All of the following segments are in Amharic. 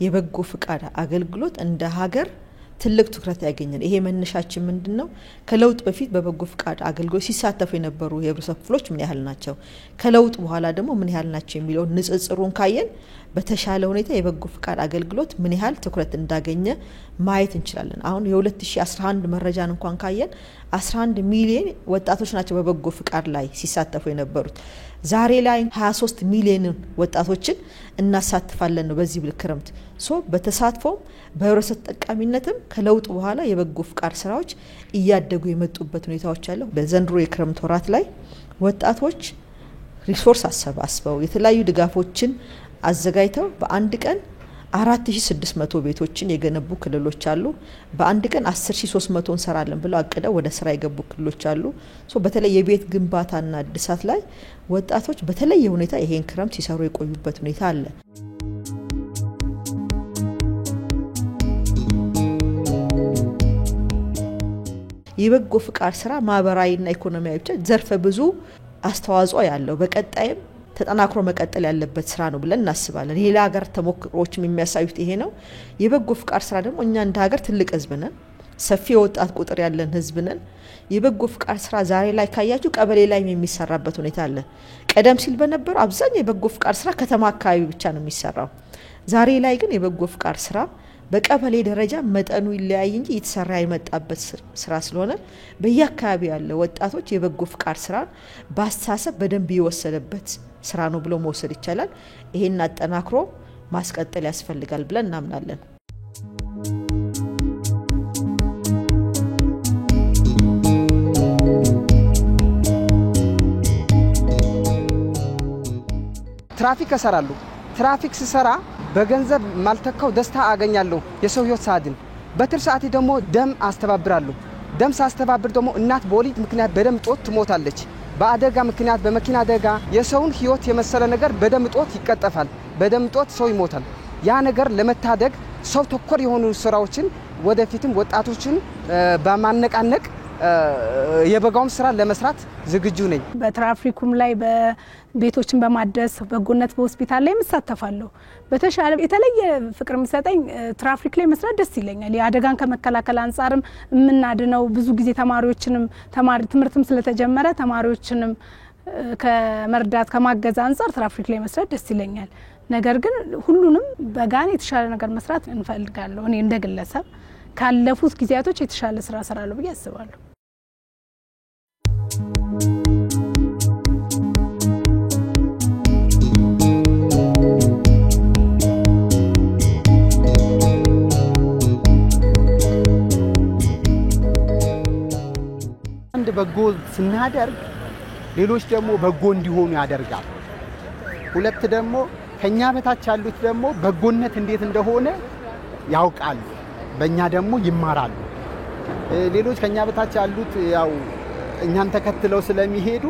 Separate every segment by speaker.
Speaker 1: የበጎ ፍቃድ አገልግሎት እንደ ሀገር ትልቅ ትኩረት ያገኛል ይሄ መነሻችን ምንድነው ከለውጥ በፊት በበጎ ፍቃድ አገልግሎት ሲሳተፉ የነበሩ የህብረተሰብ ክፍሎች ምን ያህል ናቸው ከለውጥ በኋላ ደግሞ ምን ያህል ናቸው የሚለው ንጽጽሩን ካየን በተሻለ ሁኔታ የበጎ ፍቃድ አገልግሎት ምን ያህል ትኩረት እንዳገኘ ማየት እንችላለን አሁን የ2011 መረጃን እንኳን ካየን 11 ሚሊዮን ወጣቶች ናቸው በበጎ ፍቃድ ላይ ሲሳተፉ የነበሩት ዛሬ ላይ 23 ሚሊዮን ወጣቶችን እናሳትፋለን ነው በዚህ ብልክረምት ሶ በተሳትፎ በህብረተሰብ ተጠቃሚነትም ከለውጥ በኋላ የበጎ ፍቃድ ስራዎች እያደጉ የመጡበት ሁኔታዎች አሉ በዘንድሮ የክረምት ወራት ላይ ወጣቶች ሪሶርስ አሰባስበው የተለያዩ ድጋፎችን አዘጋጅተው በአንድ ቀን 4600 ቤቶችን የገነቡ ክልሎች አሉ በአንድ ቀን 10300 እንሰራለን ብለው አቀደው ወደ ስራ የገቡ ክልሎች አሉ ሶ በተለይ የቤት ግንባታና እድሳት ላይ ወጣቶች በተለየ ሁኔታ ይሄን ክረምት ሲሰሩ የቆዩበት ሁኔታ አለ የበጎ ፍቃድ ስራ ማህበራዊና ኢኮኖሚያዊ ብቻ ዘርፈ ብዙ አስተዋጽኦ ያለው በቀጣይም ተጠናክሮ መቀጠል ያለበት ስራ ነው ብለን እናስባለን ሌላ ሀገር ተሞክሮችም የሚያሳዩት ይሄ ነው የበጎ ፍቃድ ስራ ደግሞ እኛ እንደ ሀገር ትልቅ ህዝብ ነን ሰፊ ወጣት ቁጥር ያለን ህዝብ ነን የበጎ ፍቃድ ስራ ዛሬ ላይ ካያችሁ ቀበሌ ላይ የሚሰራበት ሁኔታ አለ ቀደም ሲል በነበረው አብዛኛው የበጎ ፍቃድ ስራ ከተማ አካባቢ ብቻ ነው የሚሰራው ዛሬ ላይ ግን የበጎ ፍቃድ ስራ በቀበሌ ደረጃ መጠኑ ይለያይ እንጂ የተሰራ የመጣበት ስራ ስለሆነ በየአካባቢ ያለ ወጣቶች የበጎ ፍቃድ ስራ ባስተሳሰብ በደንብ ይወሰደበት ስራ ነው ብሎ መውሰድ ይቻላል ይሄን አጠናክሮ ማስቀጠል ያስፈልጋል ብለን እናምናለን
Speaker 2: ትራፊክ እሰራለሁ ትራፊክ ሲሰራ በገንዘብ ማልተካው ደስታ አገኛለሁ የሰው ህይወት ሳድን በትር ሰዓት ደግሞ ደም አስተባብራለሁ ደም ሳስተባብር ደግሞ እናት በወሊድ ምክንያት በደም ጦት ትሞታለች በአደጋ ምክንያት በመኪና አደጋ የሰውን ህይወት የመሰለ ነገር በደም ጦት ይቀጠፋል በደም ጦት ሰው ይሞታል ያ ነገር ለመታደግ ሰው ተኮር የሆኑ ስራዎችን ወደፊትም ወጣቶችን በማነቃነቅ የበጋውን ስራ ለመስራት ዝግጁ ነኝ
Speaker 3: በትራፊኩም ላይ በቤቶችን በማደስ በጎነት በሆስፒታል ላይ መሳተፋለሁ በተሻለ የተለየ ፍቅር መስጠኝ ትራፊክ ላይ መስራት ደስ ይለኛል የአደጋን ከመከላከል አንፃርም ምናድነው ብዙ ጊዜ ተማሪዎችንም ትምህርትም ስለተጀመረ ተማሪዎችንም ከመርዳት ከማገዝ አንፃር ትራፊክ ላይ መስራት ደስ ይለኛል ነገር ግን ሁሉንም በጋን የተሻለ ነገር መስራት እንፈልጋለሁ እኔ እንደግለሰብ ካለፉት ጊዜያቶች የተሻለ ስራ ሰራለሁ ብዬ አስባለሁ
Speaker 4: አንድ በጎ ስናደርግ ሌሎች ደግሞ በጎ እንዲሆኑ ያደርጋል ሁለት ደግሞ ከኛ በታች ያሉት ደግሞ በጎነት እንዴት እንደሆነ ያውቃሉ በእኛ ደግሞ ይማራሉ ሌሎች ከኛ በታች ያሉት ያው እኛን ተከትለው ስለሚሄዱ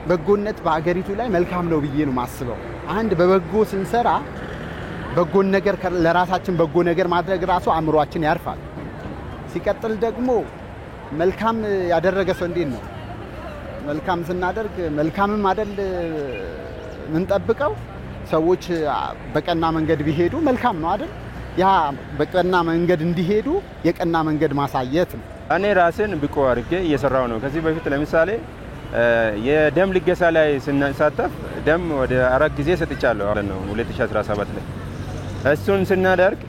Speaker 4: በጎነት በአገሪቱ ላይ መልካም ነው ብዬ ነው ማስበው አንድ በበጎ ስንሰራ በጎ ነገር ለራሳችን በጎ ነገር ማድረግ ራሱ አምሮአችን ያርፋል ሲቀጥል ደግሞ መልካም ያደረገ ሰው እንዴት ነው መልካም ስናደርግ መልካምም አይደል ምን ጠብቀው ሰዎች በቀና መንገድ ቢሄዱ መልካም ነው አይደል ያ በቀና መንገድ እንዲሄዱ የቀና መንገድ ማሳየት ነው
Speaker 5: እኔ ራሴን ብቆ አድርጌ እየሰራው ነው ከዚህ በፊት ለምሳሌ የደም ልገሳ ላይ ስንሳተፍ ደም ወደ 4 ጊዜ ሰጥቻለሁ ማለት ነው 2017 ላይ እሱን ስናደርግ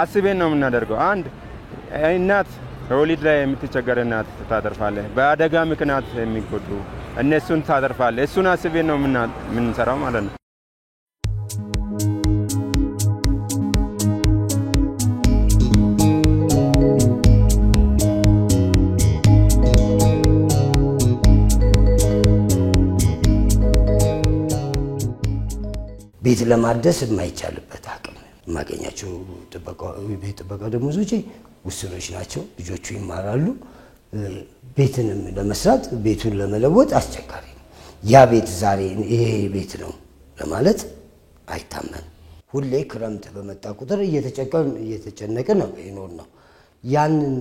Speaker 5: አስቤን ነው የምናደርገው አንድ እናት በወሊድ ላይ የምትቸገር እናት ታተርፋለህ በአደጋ ምክንያት የሚጎዱ እነሱን ታተርፋለህ እሱን አስቤን ነው የምንሰራው ማለት ነው
Speaker 6: ቤት ለማደስ የማይቻልበት አቅም ማገኛቸው ቤት ጥበቃ ደሞዞች ውስኖች ናቸው ልጆቹ ይማራሉ ቤትንም ለመስራት ቤቱን ለመለወጥ አስቸጋሪ ያ ቤት ዛሬ ይሄ ቤት ነው ለማለት አይታመን ሁሌ ክረምት በመጣ ቁጥር እየተጨነቀ ነው ይኖር ነው ያንን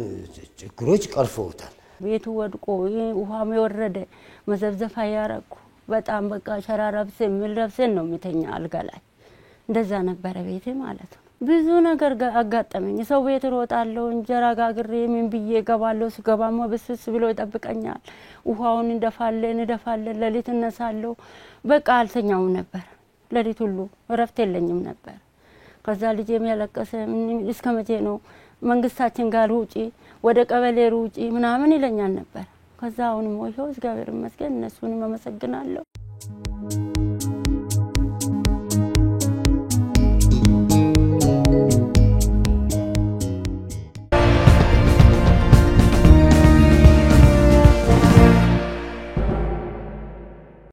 Speaker 6: ችግሮች ቀርፈውታል
Speaker 7: ቤቱ ወድቆ ውሃም የወረደ መዘብዘፋ ያረኩ በጣም በቃ ሸራራብስ የሚልብስን ነው የሚተኛ አልጋ ላይ እንደዛ ነበር ቤቴ ማለት ነው ብዙ ነገር አጋጠመኝ። ሰው ቤት ሮጣለሁ፣ እንጀራ ጋግሬ ምን ብዬ ገባለሁ። ስገባማ በስስ ብሎ ይጠብቀኛል። ውሃውን እንደፋለን፣ ለሊት እነሳለሁ። በቃ አልተኛውም ነበር። ለሊት ሁሉ እረፍት የለኝም ነበር። ከዛ ልጅ የሚያለቀሰ እስከ መቼ ነው መንግስታችን ጋር ውጪ፣ ወደ ቀበሌ ውጪ ምናምን ይለኛል ነበር። ከዛ አሁንም ወይው እግዚአብሔር ይመስገን እነሱንም አመሰግናለሁ።